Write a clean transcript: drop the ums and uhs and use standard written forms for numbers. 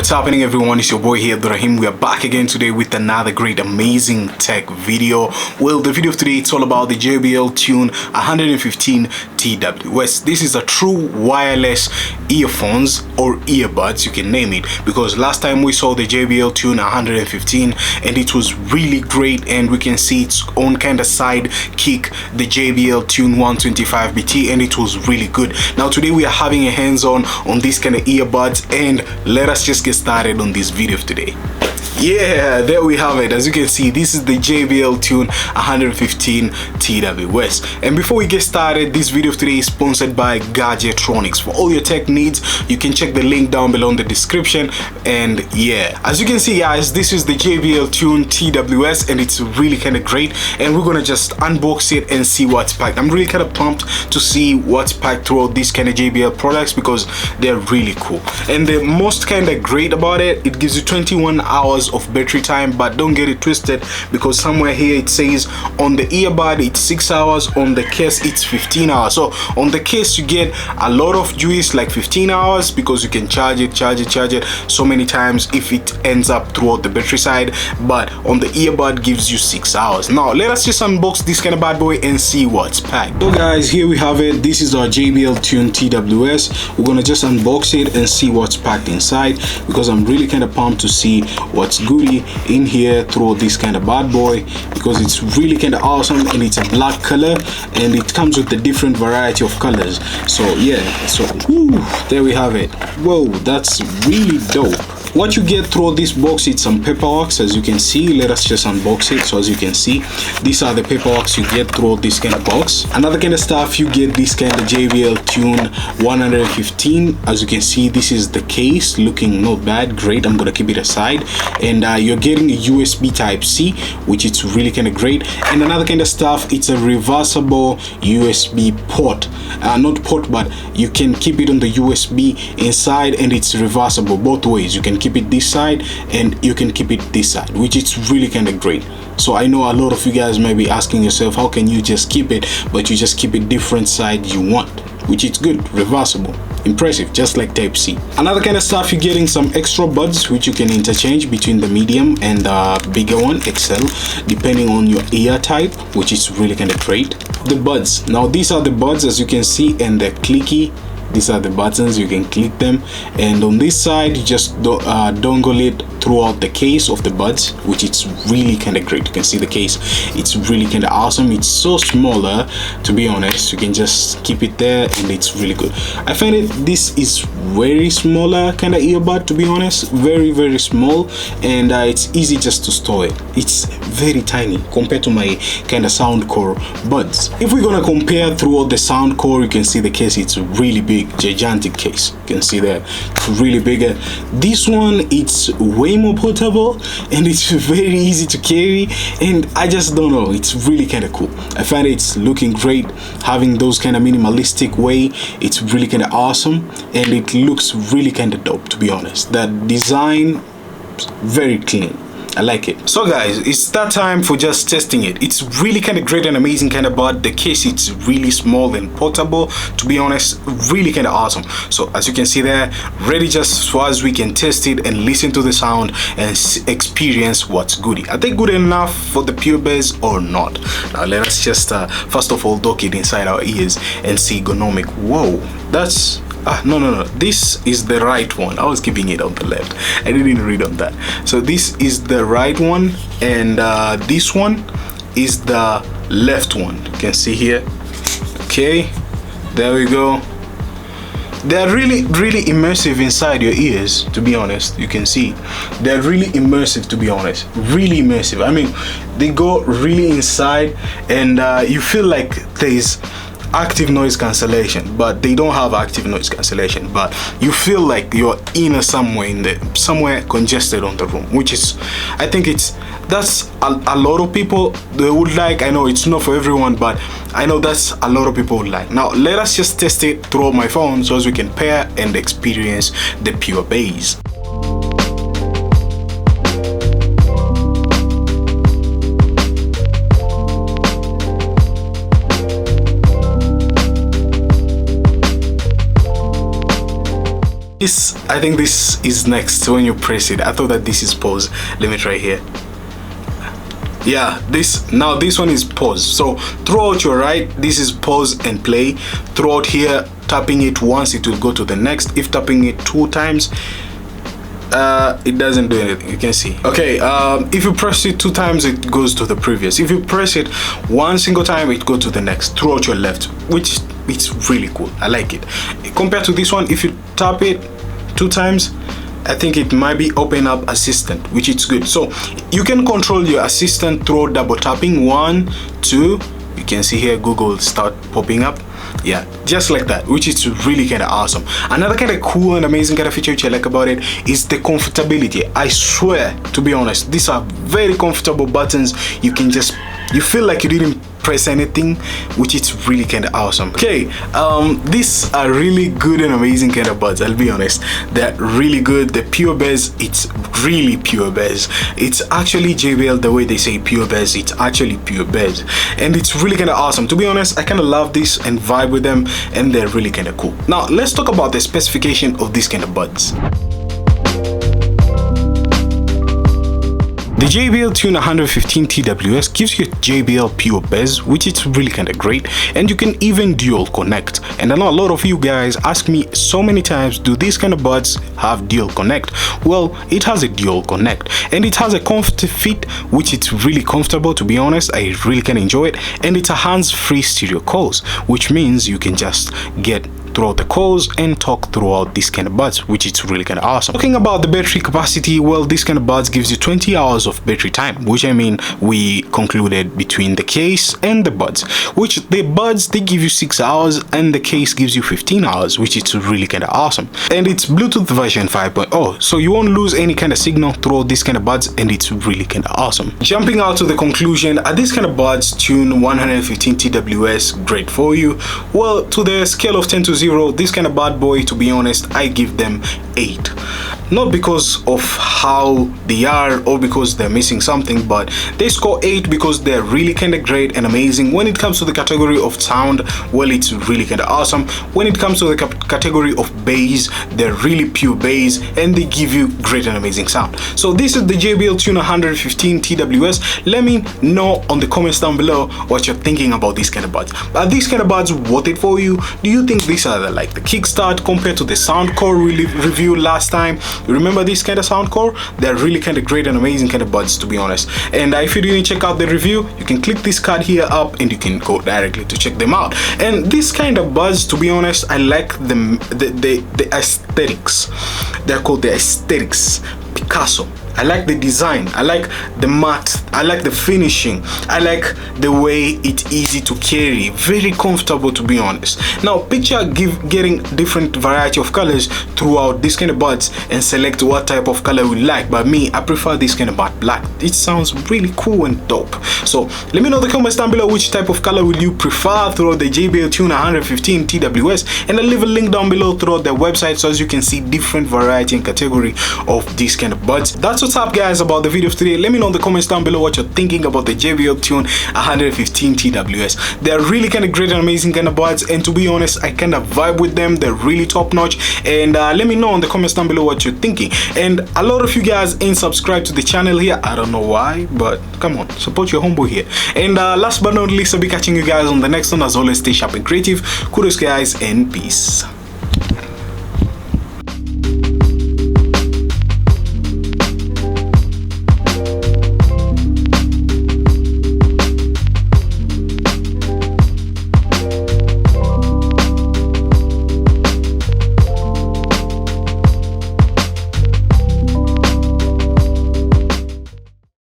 What's happening, everyone? It's your boy here, Rahim. We are back again today with another great, amazing tech video. Well, the video of today, it's all about the JBL Tune 115 TWS. This is a true wireless earphones or earbuds, you can name it, because last time we saw the JBL Tune 115 and it was really great, and we can see its own kind of side kick, the JBL Tune 125 BT, and it was really good. Now today we are having a hands-on on this kind of earbuds, and let us just get started on this video of today. Yeah, there we have it. As you can see, this is the JBL Tune 115 TWS. And before we get started, this video of today is sponsored by Gadgetronix. For all your tech needs, you can check the link down below in the description. And yeah, as you can see, guys, this is the JBL Tune TWS, and it's really kind of great. And we're gonna just unbox it and see what's packed. I'm really kind of pumped to see what's packed throughout these kind of JBL products because they're really cool. And the most kind of great about it, it gives you 21 hours of battery time, but don't get it twisted, because somewhere here it says on the earbud it's 6 hours, on the case it's 15 hours. So on the case you get a lot of juice, like 15 hours, because you can charge it so many times if it ends up throughout the battery side, but on the earbud gives you 6 hours. Now let us just unbox this kind of bad boy and see what's packed. So guys, here we have it. This is our JBL Tune TWS. We're gonna just unbox it and see what's packed inside, because I'm really kind of pumped to see what's goodie in here through this kind of bad boy, because it's really kind of awesome, and it's a black color and it comes with a different variety of colors. So yeah, so there we have it. Whoa, that's really dope. What you get through this box, it's some paperwork, as you can see. Let us just unbox it. So as you can see, these are the paperwork you get through this kind of box. Another kind of stuff, you get this kind of JBL Tune 115. As you can see, this is the case, looking not bad, great. I'm gonna keep it aside. And you're getting a USB type C, which is really kind of great. And another kind of stuff, it's a reversible USB port, not port, but you can keep it on the USB inside, and it's reversible both ways. You can keep it this side and you can keep it this side, which is really kind of great. So I know a lot of you guys may be asking yourself, how can you just keep it, but you just keep it different side you want, which is good, reversible, impressive, just like type C. Another kind of stuff, you're getting some extra buds which you can interchange between the medium and the bigger one, XL, depending on your ear type, which is really kind of great. The buds, now these are the buds, as you can see, and they're clicky. These are the buttons, you can click them, and on this side you just dongle it throughout the case of the buds, which is really kind of great. You can see the case, it's really kind of awesome. It's so smaller, to be honest. You can just keep it there and it's really good. I find it, this is very smaller kind of earbud, to be honest, very small, and it's easy just to store it. It's very tiny compared to my kind of Soundcore buds. If we're gonna compare throughout the Soundcore, you can see the case, it's really big, gigantic case. You can see that it's really bigger. This one, it's way more portable and it's very easy to carry, and I just don't know, it's really kind of cool. I find it's looking great, having those kind of minimalistic way. It's really kind of awesome, and it looks really kind of dope, to be honest. That design, very clean. I like it. So guys, it's that time for just testing it. It's really kind of great and amazing kind of bud. The case, it's really small and portable, to be honest, really kind of awesome. So as you can see there, ready just so as we can test it and listen to the sound and experience what's goodie. Are they good enough for the pure bass or not? Now let us just first of all dock it inside our ears and see ergonomic. Whoa, that's no, this is the right one. I was keeping it on the left, I didn't read on that. So this is the right one, and this one is the left one. You can see here. Okay, there we go. They're really immersive inside your ears, to be honest. You can see they're really immersive, to be honest, really immersive. I mean, they go really inside, and you feel like there's active noise cancellation, but they don't have active noise cancellation, but you feel like you're in somewhere congested on the room, which is, I think that's a lot of people they would like. I know it's not for everyone, but I know that's a lot of people would like. Now let us just test it through my phone so as we can pair and experience the pure bass. This, I think this is next when you press it. I thought that this is pause. Let me try here. Yeah, this one is pause. So throughout your right, this is pause and play. Throughout here, tapping it once, it will go to the next. If tapping it 2 times, it doesn't do anything. You can see. Okay, if you press it 2 times, it goes to the previous. If you press it 1 single time, it goes to the next throughout your left, which it's really cool. I like it. Compared to this one, if you tap it 2 times, I think it might be open up assistant, which is good. So you can control your assistant through double tapping. 1, 2. You can see here Google start popping up. Yeah, just like that, which is really kind of awesome. Another kind of cool and amazing kind of feature which I like about it is the comfortability. I swear, to be honest, these are very comfortable buttons. You feel like you didn't press anything, which is really kind of awesome. Okay, these are really good and amazing kind of buds. I'll be honest, they're really good. The pure bass, it's really pure bass. It's actually JBL. The way they say pure bass, it's actually pure bass, and it's really kind of awesome. To be honest, I kind of love this and vibe with them, and they're really kind of cool. Now let's talk about the specification of these kind of buds. The JBL Tune 115 TWS gives you JBL pure bass, which is really kind of great, and you can even dual connect. And I know a lot of you guys ask me so many times, do these kind of buds have dual connect? Well, it has a dual connect, and it has a comfort fit, which is really comfortable. To be honest, I really can enjoy it, and it's a hands-free stereo calls, which means you can just get throughout the calls and talk throughout this kind of buds, which is really kind of awesome. Talking about the battery capacity, well, this kind of buds gives you 20 hours of battery time, which I mean we concluded between the case and the buds, which the buds they give you 6 hours and the case gives you 15 hours, which is really kind of awesome. And it's Bluetooth version 5.0, so you won't lose any kind of signal throughout this kind of buds, and it's really kind of awesome. Jumping out to the conclusion, are these kind of buds Tune 115 TWS great for you? Well, to the scale of 10 to 0, this kind of bad boy, to be honest, I give them 8. Not because of how they are or because they're missing something, but they score 8 because they're really kind of great and amazing. When it comes to the category of sound, well, it's really kind of awesome. When it comes to the category of bass, they're really pure bass and they give you great and amazing sound. So this is the JBL Tune 115 TWS. Let me know on the comments down below what you're thinking about these kind of buds. Are these kind of buds worth it for you? Do you think these are like the kickstart compared to the Soundcore review last time? You remember this kind of Soundcore? They're really kind of great and amazing kind of buds, to be honest. And if you didn't check out the review, you can click this card here up and you can go directly to check them out. And this kind of buds, to be honest, I like the aesthetics. They're called the aesthetics. Picasso. I like the design, I like the matte, I like the finishing, I like the way it's easy to carry, very comfortable, to be honest. Now picture getting different variety of colors throughout this kind of buds and select what type of color you like. But me, I prefer this kind of bud black. It sounds really cool and dope. So let me know in the comments down below which type of color will you prefer throughout the JBL Tune 115 TWS, and I'll leave a link down below throughout their website so as you can see different variety and category of these kind of buds. That's what's up, guys, about the video of today. Let me know in the comments down below what you're thinking about the JBL Tune 115 TWS. They're really kind of great and amazing kind of buds, and to be honest, I kind of vibe with them. They're really top notch. And let me know in the comments down below what you're thinking. And a lot of you guys ain't subscribed to the channel here. I don't know why, but come on, support your homeboy here. And last but not least, I'll be catching you guys on the next one. As always, stay sharp and creative. Kudos, guys, and peace.